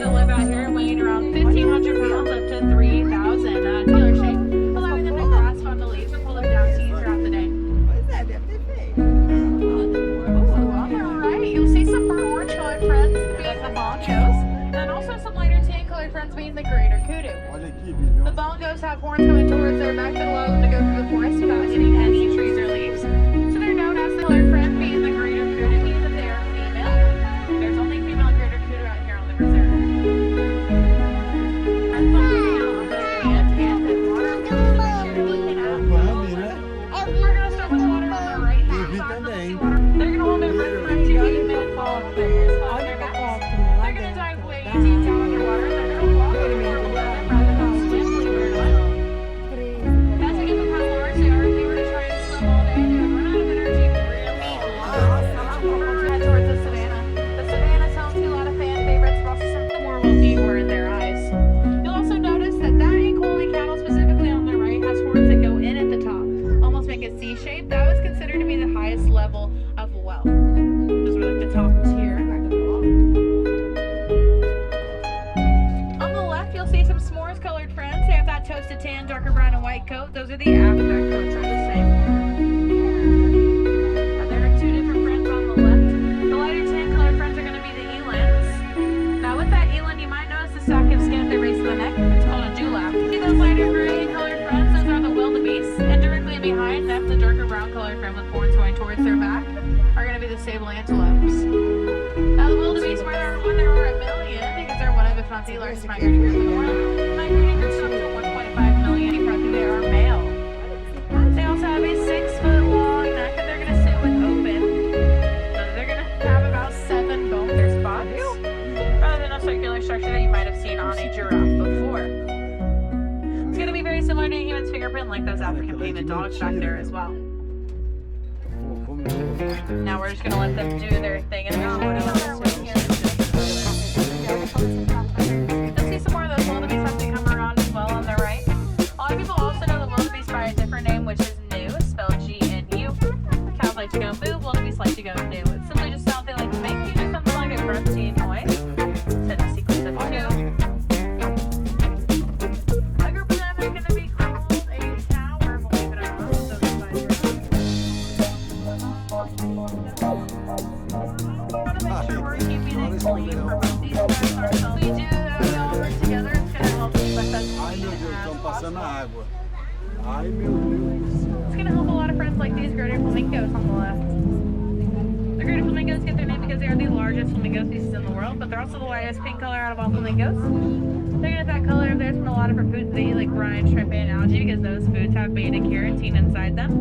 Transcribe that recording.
that live out here, weighing around 1,500 pounds up to 3,000. Tailor shape, allowing them to grasp on the leaves or pull them down to eat throughout the day. Alright, you'll see some burnt orange colored friends being the bongos, and also some lighter tan colored friends being the greater kudu. The bongos have horns coming towards their back that allow them to go through the forest without hitting any trees or leaves. So they're known as the colored friend, being the greater kudu, means that they are female. There's only female greater kudu out here on the reserve. We're going to start with water on the right hand side. They're going to hold their breath for up to 8 minutes while on their backs. They're going to dive way deep down underwater. They're going to walk over more below them rather than swim, believe it or not. That's to give them how large they are. If they were to try and swim all day, they would run out of energy really low. Head towards the savannah. The savannah's home to a lot of fan favorites, but also some more wealthy were in their eyes. You'll also notice that Angolan cattle, specifically on the right, has horns that go in at the top, almost make a C shape. That was considered to be the highest level of wealth. Those were like the top tier. On the left, you'll see some s'mores colored friends. They have that toasted tan, darker brown, and white coat. Those are the after coats, are the same. And there are two different friends on the left. The lighter tan colored friends are going to be the elands. Now with that eland, you might notice the sack of skin at the base of the neck. It's called a dewlap. See those lighter gray colored friends? Those are the wildebeest. And directly behind them, the darker brown colored friend with horns going towards their back are going to be the sable antelopes. Now the wildebeest, when there are 1 million, because they're one of, if not the largest migrating group in the world. Migrating groups up to 1.5 million. They are male. They also have a 6-foot-long neck that they're going to sit with open. So they're going to have about 7 bones in their spots, rather than a circular structure that you might have seen on a giraffe before. It's going to be very similar to a human's fingerprint, like those African pavement dogs back there as well. Now we're just going to let them do their thing and they're showing us here. You'll see some more of those wildebeest as they come around as well on the right. A lot of people also know the wildebeest by a different name, which is new, spelled G-N-U. Cows like to go moo, wildebeest like to go new. It's simply just sound they like to make. You do something like a grunting noise to the sequence of 2. A group of them is going to be called a tower, believe it or not. So we're keeping it clean for both these guys ourselves. We do that, we all work together. It's going to help keep us as clean as possible. It's going to help a lot of friends like these greater flamingos on the left. The greater flamingos get their name because they are the largest flamingo species in the world, but they're also the lightest pink color out of all flamingos. They're going to get that color of theirs from a lot of different foods they eat, like brine, shrimp, and algae, because those foods have beta carotene inside them.